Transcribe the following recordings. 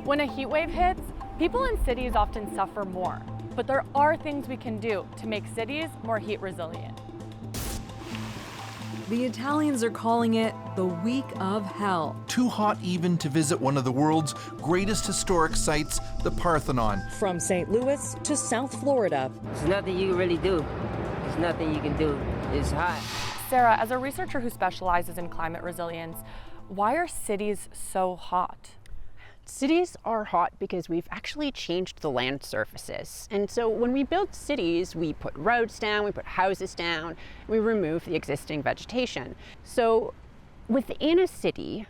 When a heat wave hits, people in cities often suffer more, but there are things we can do to make cities more heat resilient. The Italians are calling it the Week of Hell. Too hot even to visit one of the world's greatest historic sites, the Parthenon. From St. Louis to South Florida. There's nothing you can really do. There's nothing you can do. It's hot. Sarah, as a researcher who specializes in climate resilience, why are cities so hot? Cities are hot because we've actually changed the land surfaces. And so when we build cities, we put roads down, we put houses down, we remove the existing vegetation. So within a city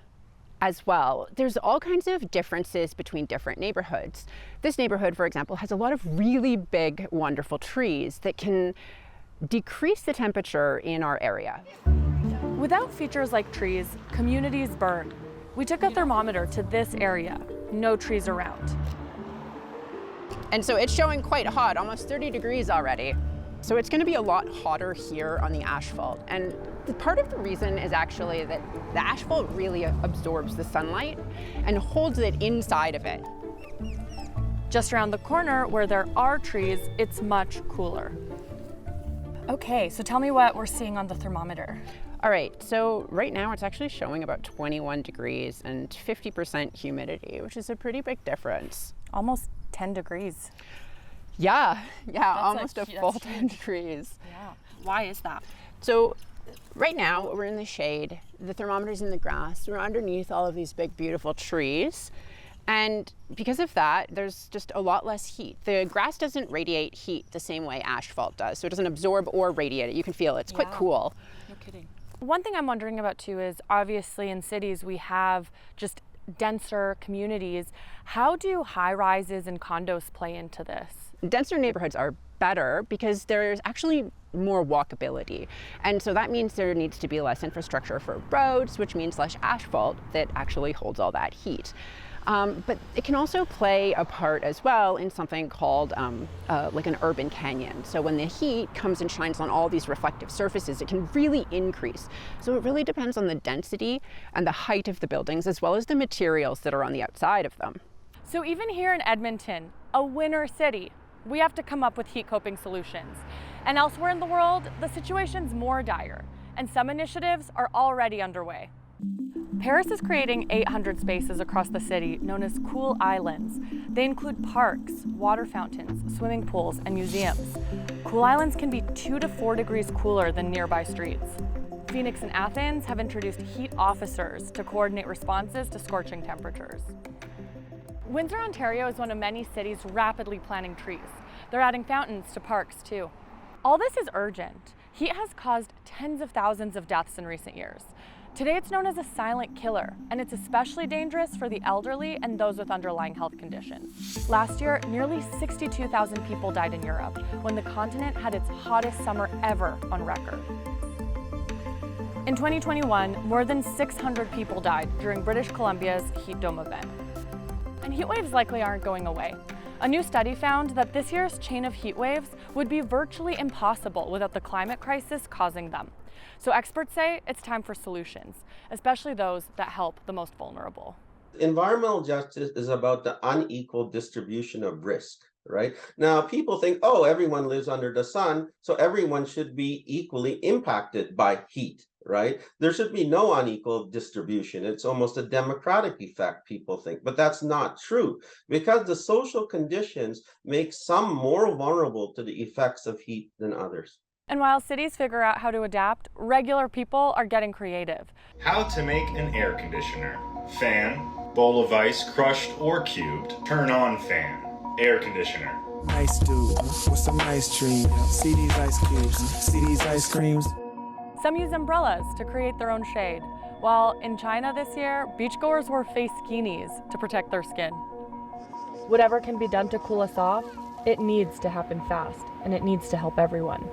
as well, there's all kinds of differences between different neighborhoods. This neighborhood, for example, has a lot of really big, wonderful trees that can decrease the temperature in our area. Without features like trees, communities burn. We took a thermometer to this area, no trees around. And so it's showing quite hot, almost 30 degrees already. So it's going to be a lot hotter here on the asphalt. And part of the reason is actually that the asphalt really absorbs the sunlight and holds it inside of it. Just around the corner where there are trees, it's much cooler. Okay, so tell me what we're seeing on the thermometer. All right, so right now it's actually showing about 21 degrees and 50% humidity, which is a pretty big difference. Almost 10 degrees. Yeah, almost a full 10 degrees. Yeah, why is that? So right now we're in the shade, the thermometer's in the grass, we're underneath all of these big, beautiful trees. And because of that, there's just a lot less heat. The grass doesn't radiate heat the same way asphalt does, so it doesn't absorb or radiate it. You can feel it. It's quite cool. No kidding. One thing I'm wondering about too is obviously in cities we have just denser communities. How do high rises and condos play into this? Denser neighborhoods are better because there's actually more walkability. And so that means there needs to be less infrastructure for roads, which means less asphalt that actually holds all that heat. But it can also play a part as well in something called like an urban canyon. So when the heat comes and shines on all these reflective surfaces, it can really increase. So it really depends on the density and the height of the buildings, as well as the materials that are on the outside of them. So even here in Edmonton, a winter city, we have to come up with heat coping solutions. And elsewhere in the world, the situation's more dire, and some initiatives are already underway. Paris is creating 800 spaces across the city known as cool islands. They include parks, water fountains, swimming pools, and museums. Cool islands can be 2 to 4 degrees cooler than nearby streets. Phoenix and Athens have introduced heat officers to coordinate responses to scorching temperatures. Windsor, Ontario is one of many cities rapidly planting trees. They're adding fountains to parks too. All this is urgent. Heat has caused tens of thousands of deaths in recent years. Today it's known as a silent killer, and it's especially dangerous for the elderly and those with underlying health conditions. Last year, nearly 62,000 people died in Europe when the continent had its hottest summer ever on record. In 2021, more than 600 people died during British Columbia's heat dome event. And heat waves likely aren't going away. A new study found that this year's chain of heat waves would be virtually impossible without the climate crisis causing them. So experts say it's time for solutions, especially those that help the most vulnerable. Environmental justice is about the unequal distribution of risk, right? Now, people think, oh, everyone lives under the sun, so everyone should be equally impacted by heat, right? There should be no unequal distribution. It's almost a democratic effect, people think, but that's not true because the social conditions make some more vulnerable to the effects of heat than others. And while cities figure out how to adapt, regular people are getting creative. How to make an air conditioner. Fan, bowl of ice crushed or cubed, turn on fan, air conditioner. Nice dude with some nice dreams. See these ice cubes, see these ice creams. Some use umbrellas to create their own shade, while in China this year, beachgoers wore face skinis to protect their skin. Whatever can be done to cool us off, it needs to happen fast, and it needs to help everyone.